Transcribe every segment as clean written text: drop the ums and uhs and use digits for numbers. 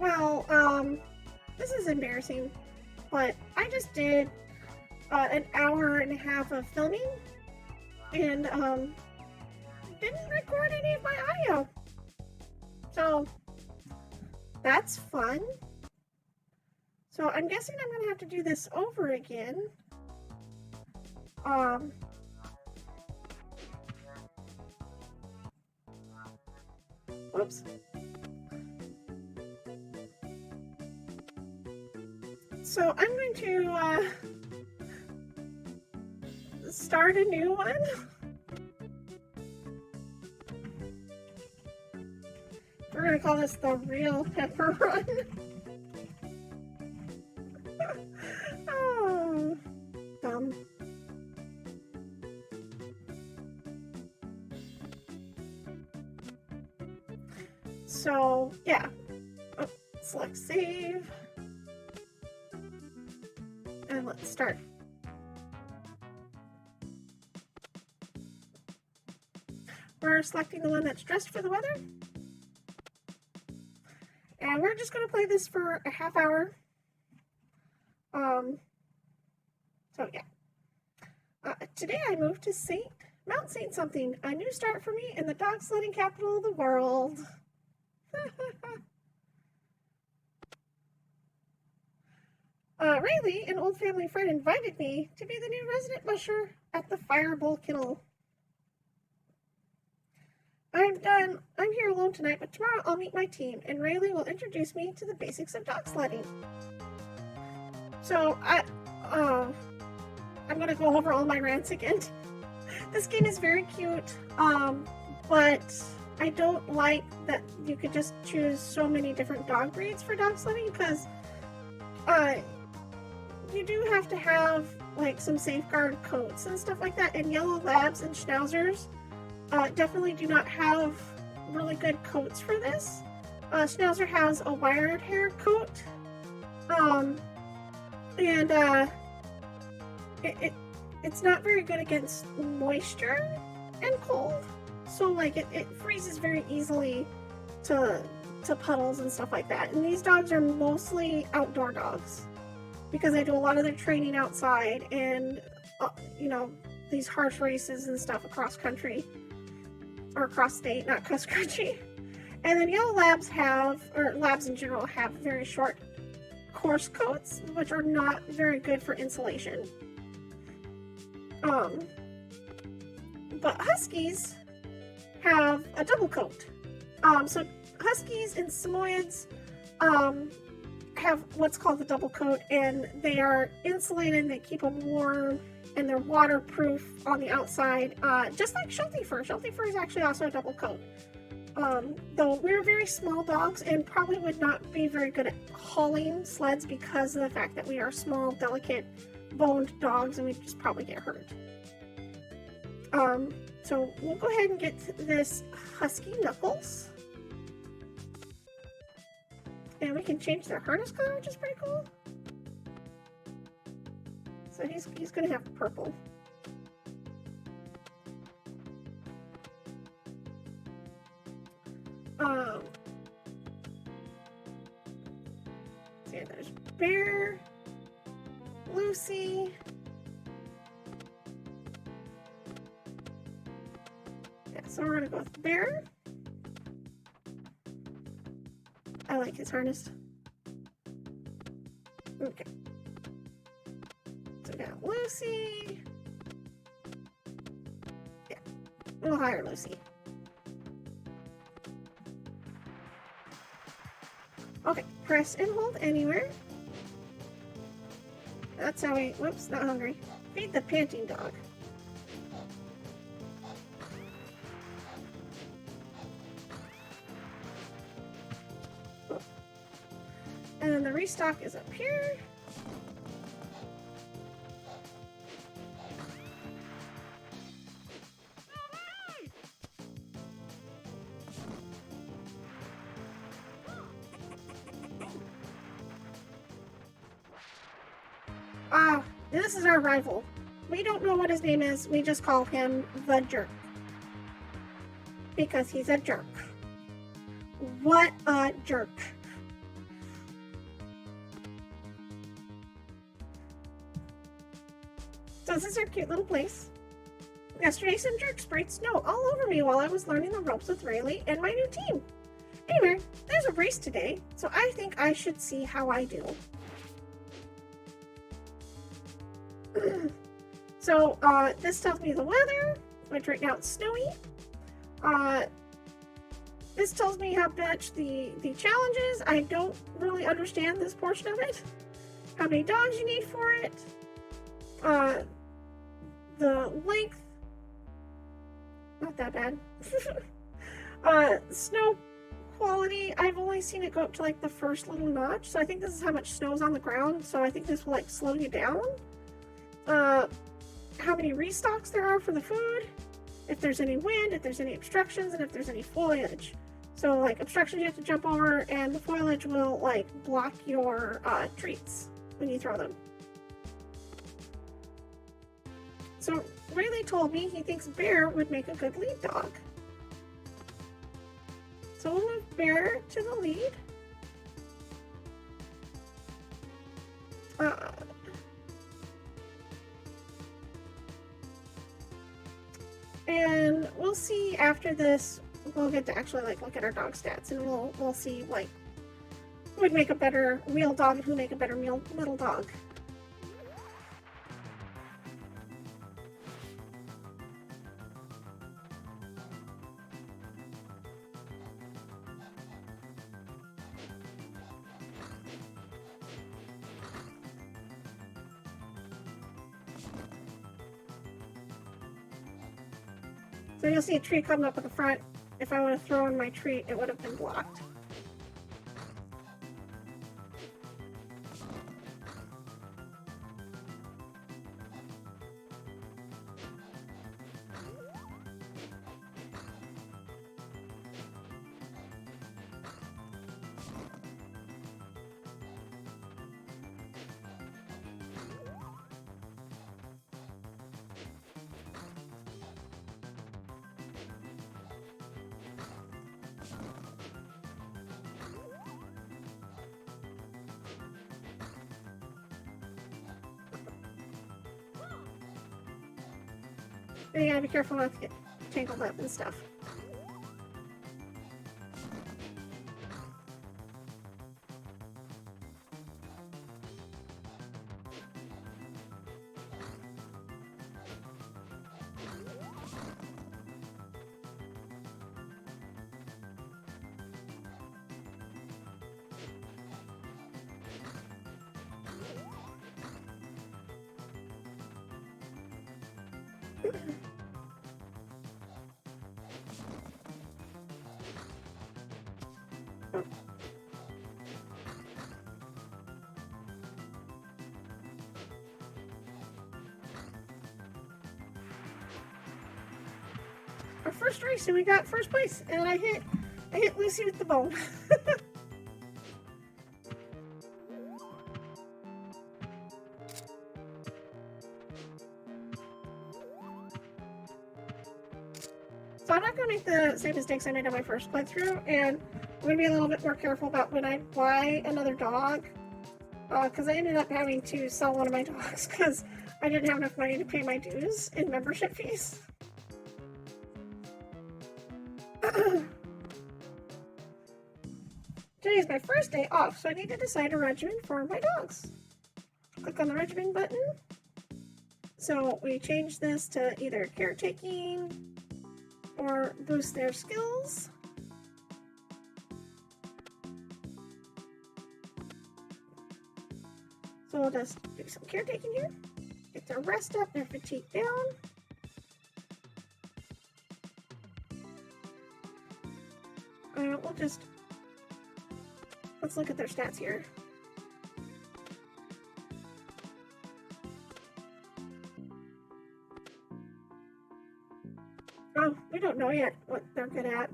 Well, this is embarrassing, but I just did an hour and a half of filming and didn't record any of my audio. So that's fun. So I'm guessing I'm gonna have to do this over again. Whoops. So I'm going to start a new one. We're going to call this the Real Pepper Run. Oh, dumb. So, yeah. Oh, select save. And let's start. We're selecting the one that's dressed for the weather. And we're just going to play this for a half hour. So yeah. Today I moved to Mount Saint something, a new start for me in the dog sledding capital of the world. Rayleigh, an old family friend, invited me to be the new resident musher at the Firebowl Kennel. I'm here alone tonight, but tomorrow I'll meet my team, and Rayleigh will introduce me to the basics of dog sledding. So, I'm gonna go over all my rants again. This game is very cute, but I don't like that you could just choose so many different dog breeds for dog sledding, because, you do have to have, like, some safeguard coats and stuff like that, and yellow labs and schnauzers definitely do not have really good coats for this. Schnauzer has a wired hair coat, and it's not very good against moisture and cold, so like it freezes very easily to puddles and stuff like that. And these dogs are mostly outdoor dogs because they do a lot of their training outside and you know, these harsh races and stuff across country. Or cross state, not cross country. And then yellow labs labs in general have very short, coarse coats, which are not very good for insulation. But huskies have a double coat. So huskies and Samoyeds have what's called the double coat, and they are insulated, they keep them warm, and they're waterproof on the outside, just like Sheltie fur. Sheltie fur is actually also a double coat. Though we're very small dogs and probably would not be very good at hauling sleds because of the fact that we are small, delicate, boned dogs, and we'd just probably get hurt. So we'll go ahead and get this husky Knuckles. And we can change their harness color, which is pretty cool. So he's going to have purple. So yeah, there's Bear, Lucy, yeah, so we're going to go with Bear. I like his harness. Okay. So we got Lucy. Yeah, we'll hire Lucy. Okay, press and hold anywhere. That's how we, whoops, not hungry. Feed the panting dog. And then the restock is up here. This is our rival. We don't know what his name is. We just call him the Jerk. Because he's a jerk. What a jerk. So this is our cute little place. Yesterday, some jerk sprayed snow all over me while I was learning the ropes with Rayleigh and my new team. Anyway, there's a race today, so I think I should see how I do. So, this tells me the weather, which right now it's snowy. This tells me how much the challenge is. I don't really understand this portion of it. How many dogs you need for it. The length. Not that bad. Snow quality. I've only seen it go up to like the first little notch. So I think this is how much snow is on the ground. So I think this will like slow you down. How many restocks there are for the food. If there's any wind, if there's any obstructions, and if there's any foliage. So like obstructions you have to jump over, and the foliage will like block your treats when you throw them. So Rayleigh told me he thinks Bear would make a good lead dog. So we'll move Bear to the lead. And we'll see after this. We'll get to actually like look at our dog stats, and we'll see like who would make a better wheel dog and who make a better middle dog. So you'll see a tree coming up at the front. If I would have thrown my treat, it would have been blocked. You gotta be careful not to get tangled up and stuff. Our first race, and we got first place, and I hit Lucy with the bone. So I'm not going to make the same mistakes I made on my first playthrough, and I'm going to be a little bit more careful about when I buy another dog, because I ended up having to sell one of my dogs because I didn't have enough money to pay my dues in membership fees. Today's my first day off, so I need to decide a regimen for my dogs. Click on the regimen button. So we change this to either caretaking or boost their skills. So we'll just do some caretaking here. Get their rest up, their fatigue down. Let's look at their stats here. Oh, we don't know yet what they're good at.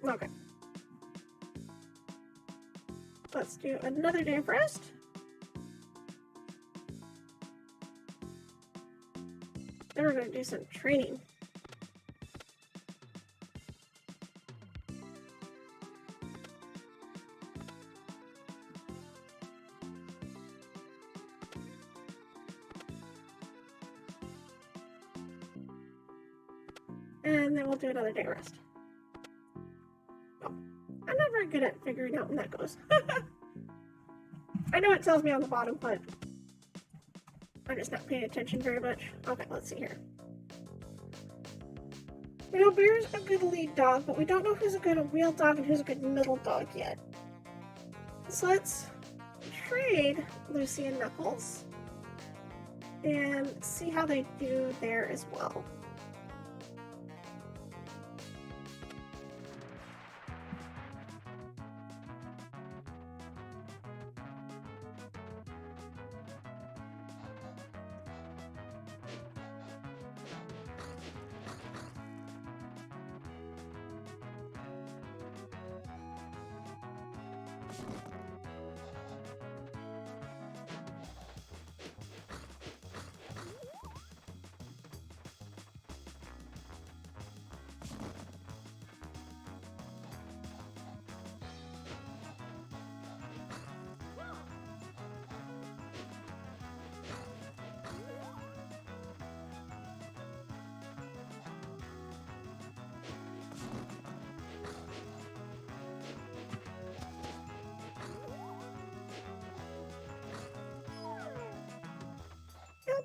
Okay. Let's do another day of rest. they were going to do some training. And then we'll do another day rest. Oh, I'm not very good at figuring out when that goes. I know it tells me on the bottom, but I'm just not paying attention very much. Okay, let's see here. We know Bear's a good lead dog, but we don't know who's a good wheel dog and who's a good middle dog yet. So let's trade Lucy and Knuckles and see how they do there as well.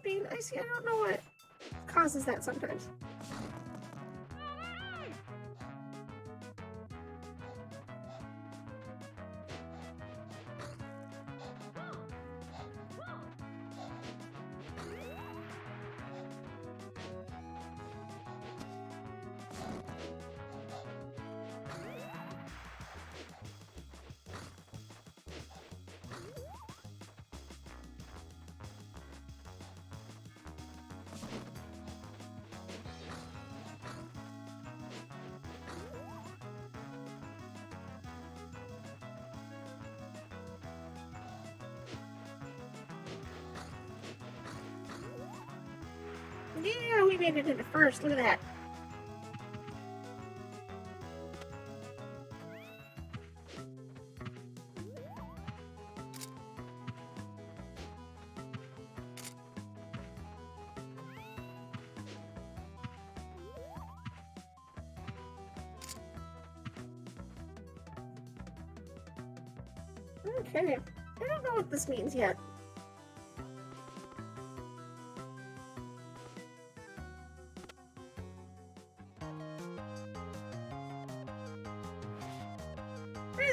Bean, I see. I don't know what causes that sometimes. Yeah, we made it into first. Look at that. Okay. I don't know what this means yet.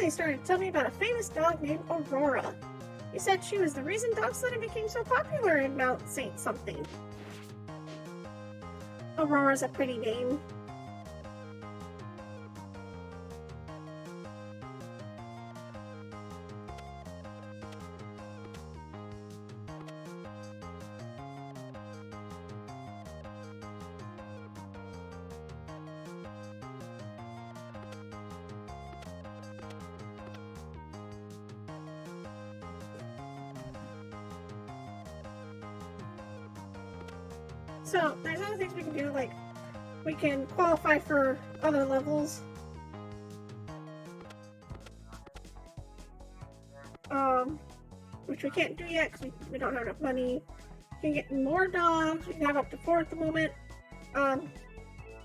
They started to tell me about a famous dog named Aurora. He said she was the reason dog sledding became so popular in Mount Saint something. Aurora's a pretty name. So, there's other things we can do, like we can qualify for other levels. Which we can't do yet because we don't have enough money. We can get more dogs. We can have up to 4 at the moment. I'm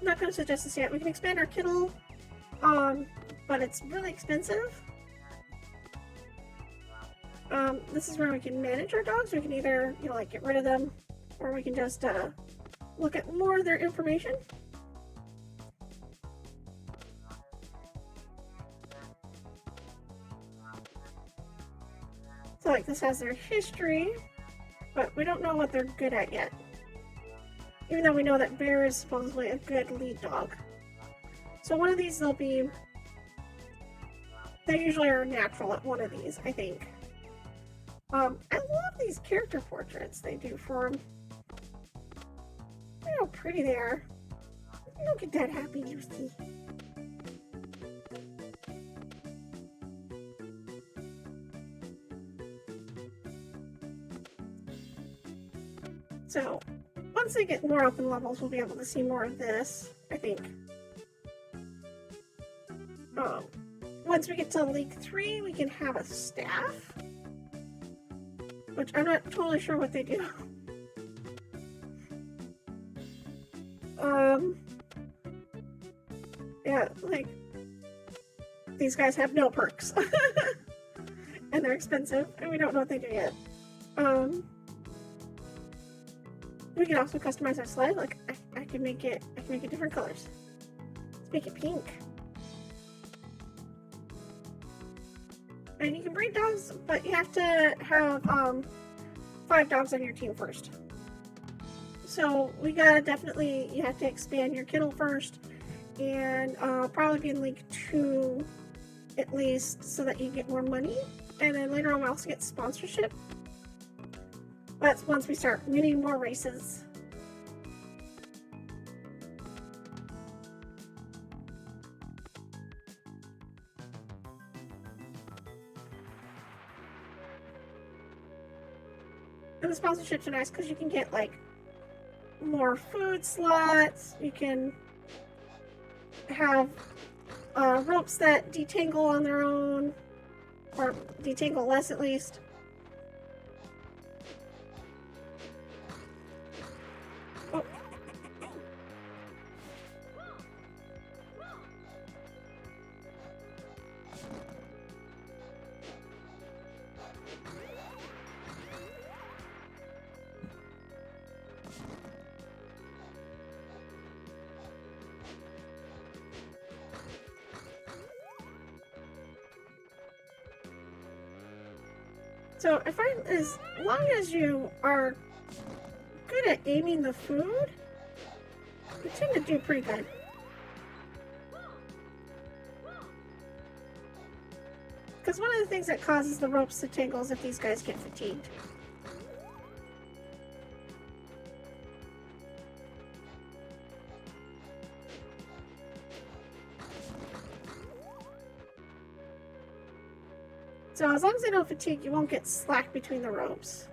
not going to suggest this yet. We can expand our kennel, but it's really expensive. This is where we can manage our dogs. We can either, like get rid of them, or we can just look at more of their information. So like this has their history, but we don't know what they're good at yet. Even though we know that Bear is supposedly a good lead dog. So one of these they usually are natural at one of these, I think. I love these character portraits they do for them. Look how pretty they are. You don't get that happy, Lucy. So, once they get more open levels, we'll be able to see more of this, I think. Once we get to League 3, we can have a staff, which I'm not totally sure what they do. Yeah, like, these guys have no perks. And they're expensive, and we don't know what they do yet. We can also customize our sled. Like, I can make it different colors. Let's make it pink. And you can breed dogs, but you have to have 5 dogs on your team first. So we gotta definitely, you have to expand your kennel first, and probably be in League 2 at least, so that you get more money. And then later on we'll also get sponsorship. That's once we start winning more races. And the sponsorships are nice because you can get like more food slots. You can have ropes that detangle on their own, or detangle less at least. Oh. So I find as long as you are good at aiming the food, you tend to do pretty good. Because one of the things that causes the ropes to tangle is if these guys get fatigued. So as long as they don't fatigue, you won't get slack between the ropes.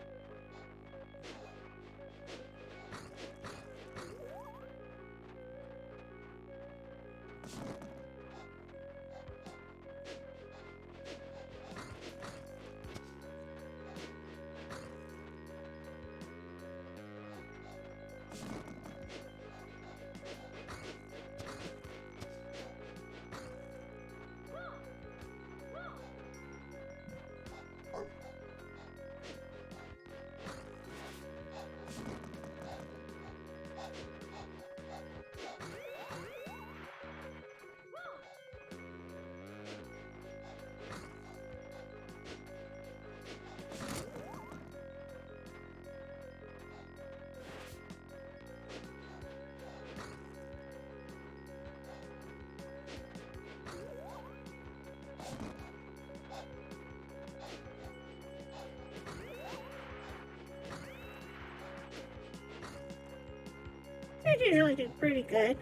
They usually do pretty good.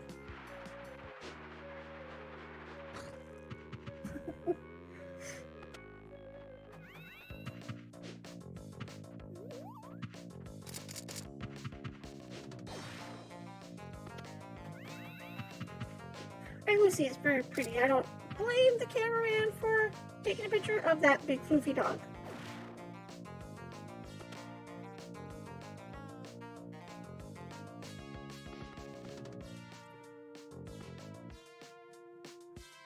And Lucy is very pretty. I don't blame the cameraman for taking a picture of that big floofy dog.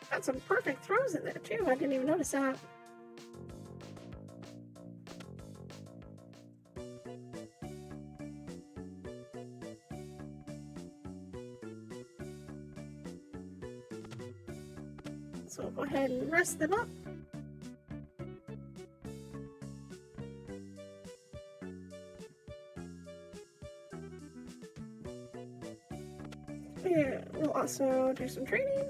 Got some perfect throws in there too. I didn't even notice that. So we'll go ahead and rest them up. And we'll also do some training.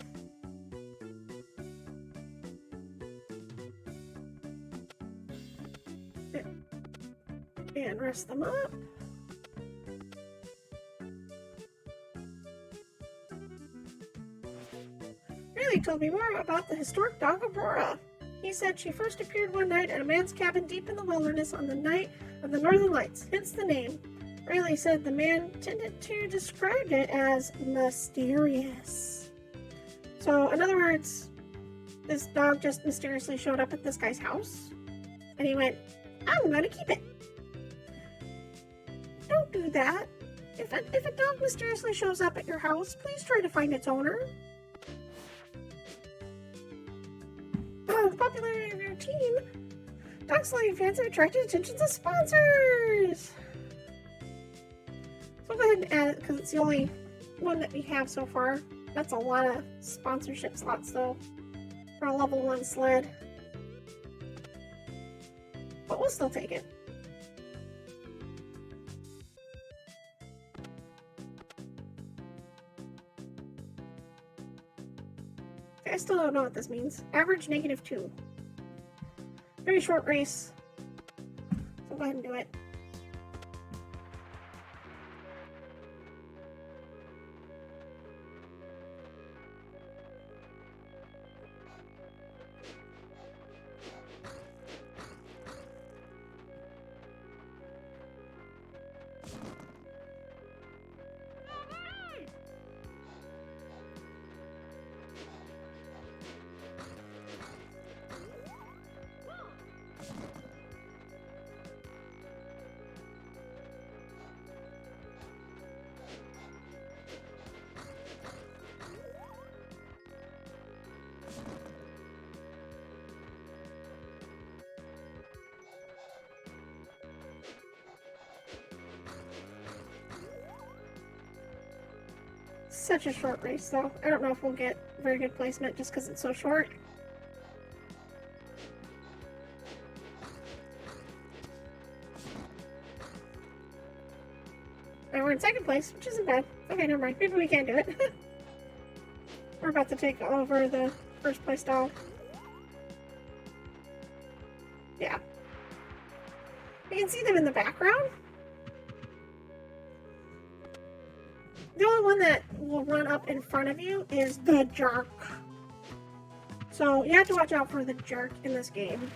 And rest them up. Riley told me more about the historic dog Aurora. He said she first appeared one night at a man's cabin deep in the wilderness on the night of the Northern Lights, hence the name. Riley said the man tended to describe it as mysterious. So, in other words, this dog just mysteriously showed up at this guy's house, and he went, I'm gonna keep it. Don't do that. If a dog mysteriously shows up at your house, please try to find its owner. Oh, the popularity of your team. Dog sledding fans have attracted attention to sponsors. So I'll go ahead and add it because it's the only one that we have so far. That's a lot of sponsorship slots though for a level 1 sled. But we'll still take it. Okay, I still don't know what this means. Average -2. Very short race. So go ahead and do it. Such a short race though. I don't know if we'll get very good placement just because it's so short. And we're in second place, which isn't bad. Okay, never mind. Maybe we can do it. We're about to take over the first place dog. Yeah. You can see them in the background. The only one that will run up in front of you is the jerk. So you have to watch out for the jerk in this game.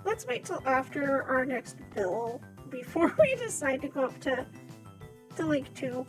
Let's wait till after our next bill before we decide to go up to Lake 2.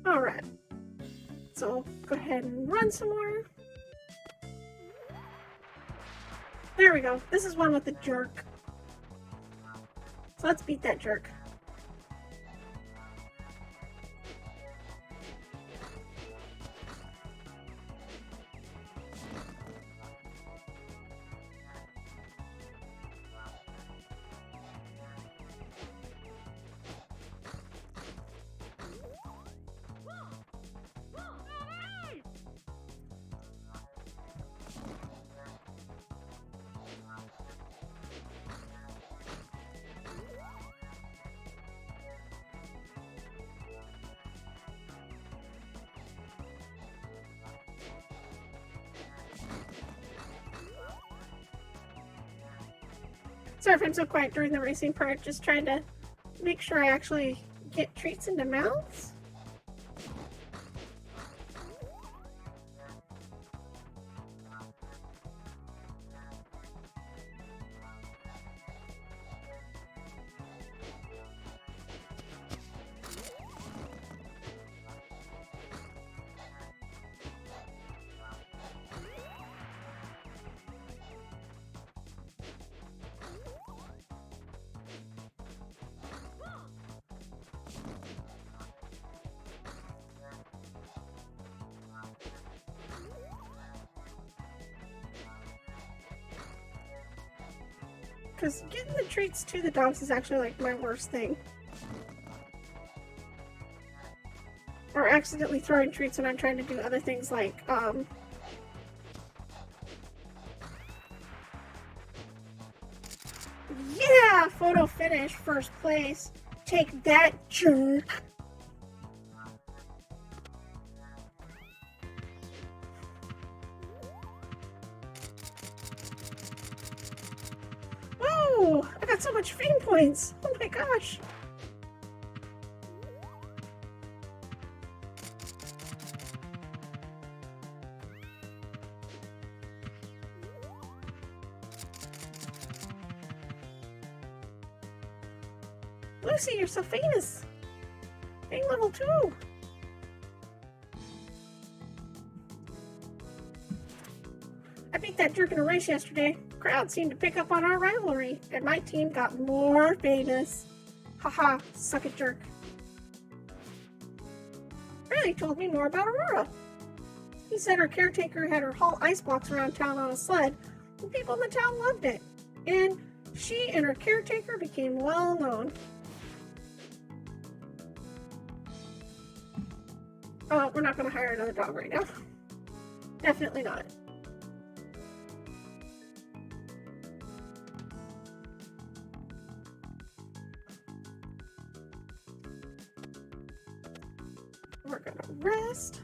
Alright, so go ahead and run some more. There we go. This is one with the jerk. So let's beat that jerk. Sorry if I'm so quiet during the racing part, just trying to make sure I actually get treats into mouths. Because getting the treats to the dogs is actually like my worst thing. Or accidentally throwing treats when I'm trying to do other things like, yeah! Photo finish, first place. Take that, jerk! Whoa! I got so much fame points! Oh my gosh! Lucy, you're so famous! Being level 2! I beat that jerk in a race yesterday. Crowd seemed to pick up on our rivalry, and my team got more famous. Haha, suck it, jerk. Riley told me more about Aurora. He said her caretaker had her haul ice blocks around town on a sled, and people in the town loved it. And she and her caretaker became well known. Oh, we're not going to hire another dog right now. Definitely not. We're going to rest.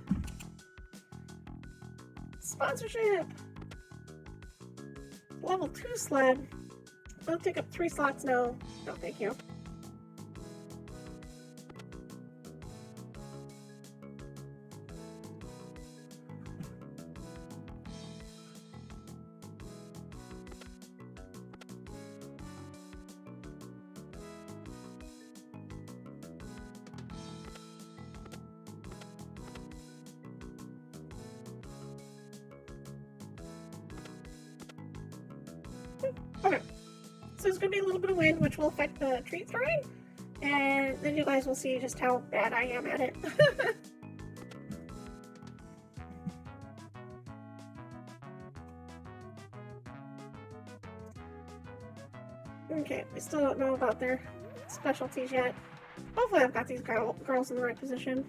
Sponsorship. Level 2 sled. I'll take up 3 slots. No, thank you. Okay, so there's going to be a little bit of wind, which will affect the treat throwing, and then you guys will see just how bad I am at it. Okay, we still don't know about their specialties yet. Hopefully I've got these girls in the right position.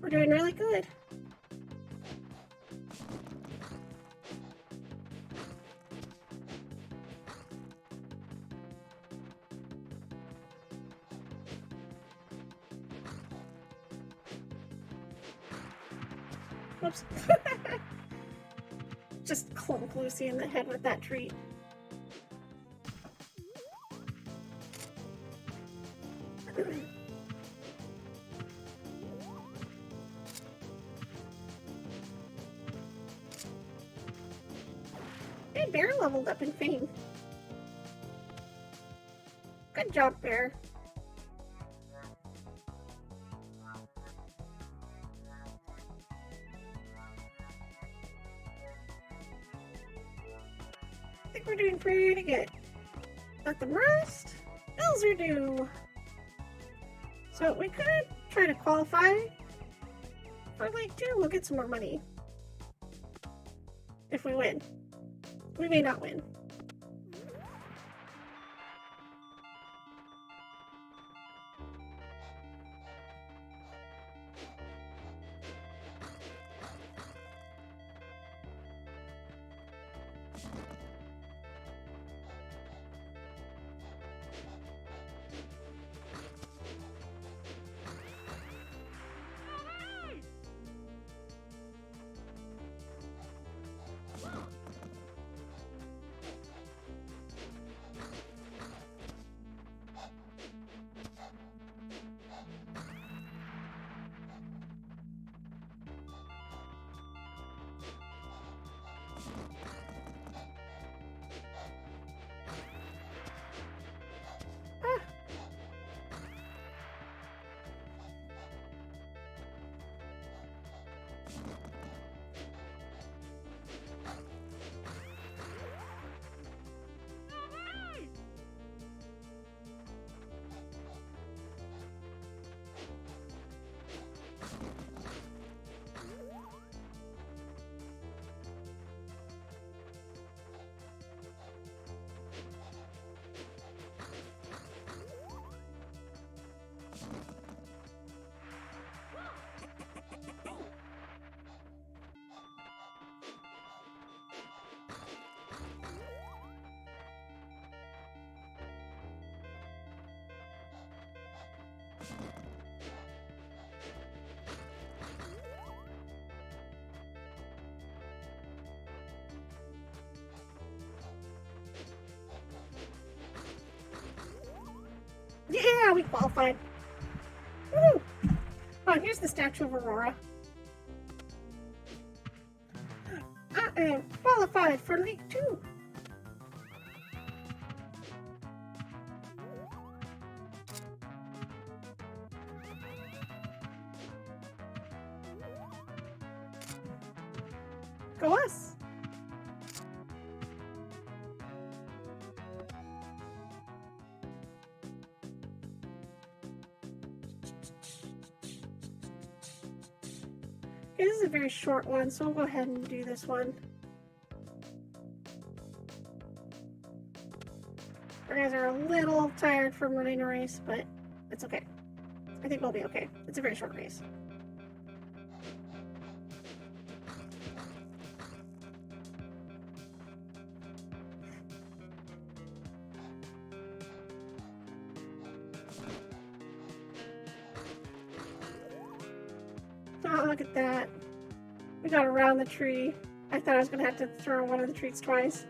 We're doing really good. Whoops. Just clunk Lucy in the head with that treat. Hey, Bear leveled up in fame. Good job, Bear. I think we're doing pretty good. Let them rest. Bills are due. So we could try to qualify for League 2. We'll get some more money. If we win. We may not win. Ah. Yeah, we qualified. Woo! Oh, here's the statue of Aurora. I am qualified for League 2. Go us. Okay, this is a very short one, so we'll go ahead and do this one. You guys are a little tired from running a race, but it's okay. I think we'll be okay. It's a very short race. Oh, look at that. We got around the tree. I thought I was going to have to throw one of the trees twice.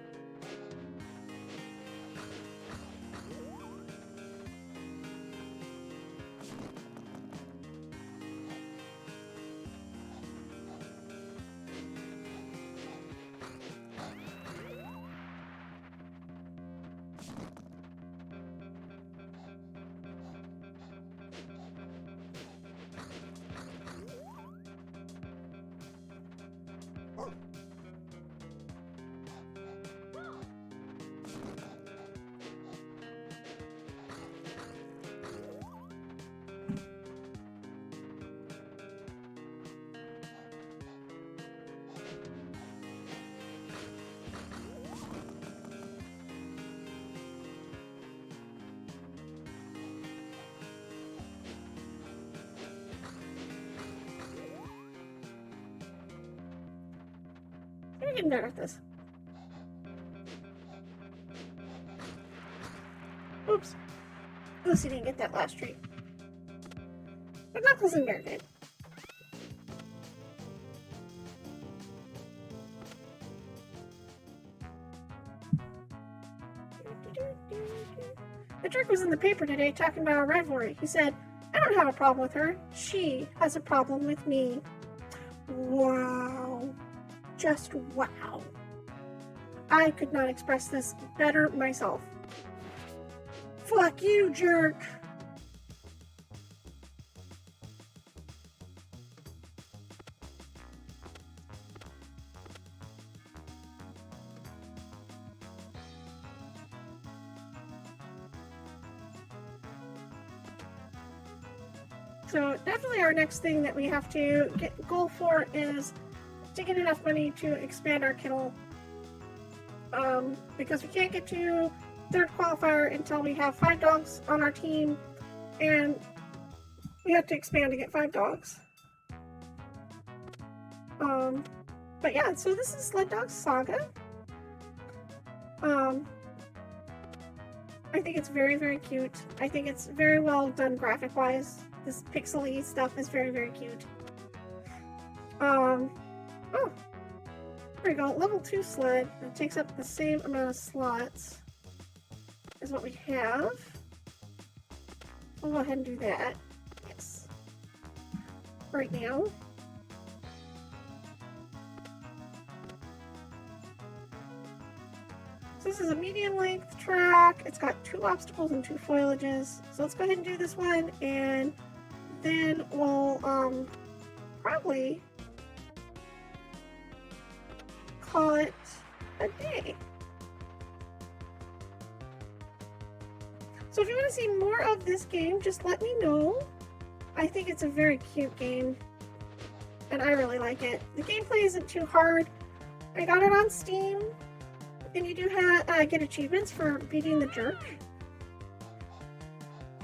We're getting better at this. Oops. Lucy didn't get that last treat. But Knuckles and Bear did. The jerk was in the paper today talking about our rivalry. He said, I don't have a problem with her. She has a problem with me. Wow. Just wow. I could not express this better myself. Fuck you, jerk. So definitely our next thing that we have to goal for is to get enough money to expand our kennel. Because we can't get to third qualifier until we have 5 dogs on our team, and we have to expand to get 5 dogs. But yeah, so this is Sled Dog Saga. I think it's very, very cute. I think it's very well done graphic-wise. This pixely stuff is very, very cute. Oh, there we go. Level 2 sled. It takes up the same amount of slots as what we have. We'll go ahead and do that. Yes. Right now. So this is a medium length track. It's got 2 obstacles and 2 foliages. So let's go ahead and do this one, and then we'll probably call it a day. So if you want to see more of this game, just let me know. I think it's a very cute game, and I really like it. The gameplay isn't too hard. I got it on Steam, and you do have get achievements for beating the jerk.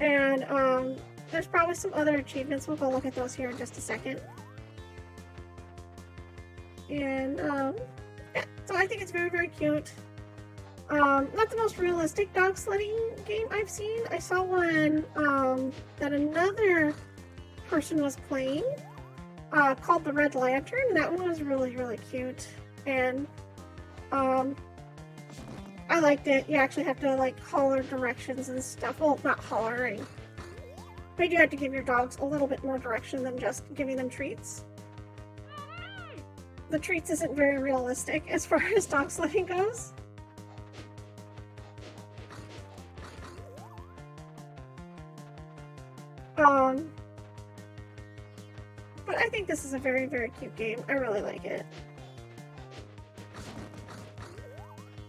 And there's probably some other achievements. We'll go look at those here in just a second. And yeah, so I think it's very, very cute. Not the most realistic dog sledding game I've seen. I saw one that another person was playing called the Red Lantern, and that one was really, really cute. And I liked it. You actually have to like holler directions and stuff. Well, not hollering, but you have to give your dogs a little bit more direction than just giving them treats. The treats isn't very realistic as far as dog sledding goes. But I think this is a very, very cute game. I really like it.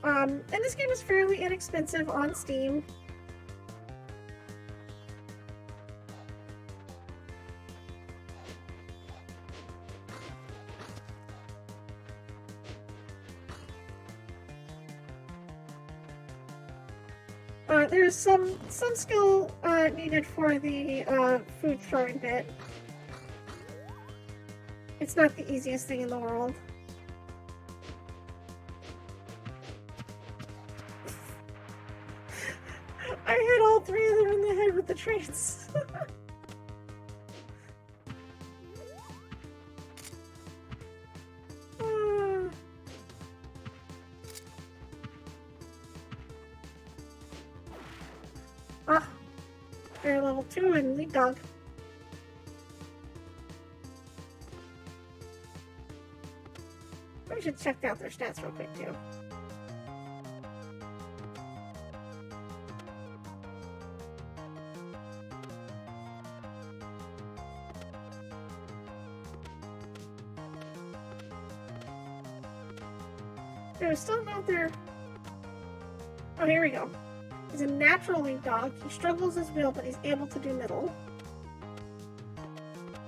And this game is fairly inexpensive on Steam. There's some skill needed for the food throwing bit. It's not the easiest thing in the world. I hit all 3 of them in the head with the treats. They're level 2 and lead dog. We should check out their stats real quick too. There's still out there. Oh, here we go. He's a natural lead dog. He struggles his wheel, but he's able to do middle.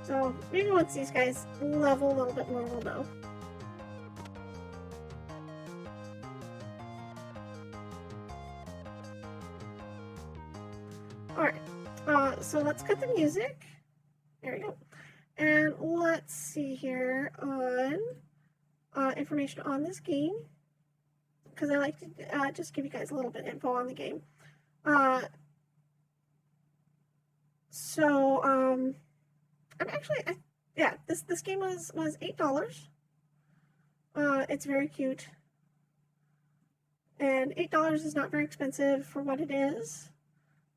So maybe once these guys level a little bit more, we'll know. Alright, so let's cut the music. There we go. And let's see here on information on this game, because I like to just give you guys a little bit of info on the game. I'm actually, yeah, this game was $8. It's very cute, and $8 is not very expensive for what it is.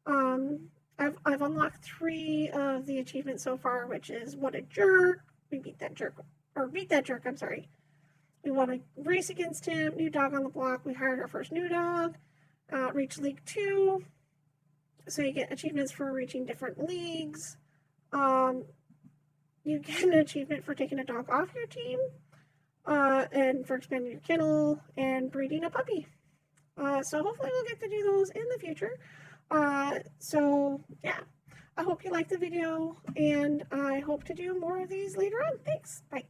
I've unlocked 3 of the achievements so far, which is what a jerk. We beat that jerk, I'm sorry. We want to race against him. New dog on the block. We hired our first new dog. Reach League 2. So you get achievements for reaching different leagues. You get an achievement for taking a dog off your team. And for expanding your kennel and breeding a puppy. So hopefully we'll get to do those in the future. So yeah, I hope you liked the video, and I hope to do more of these later on. Thanks. Bye.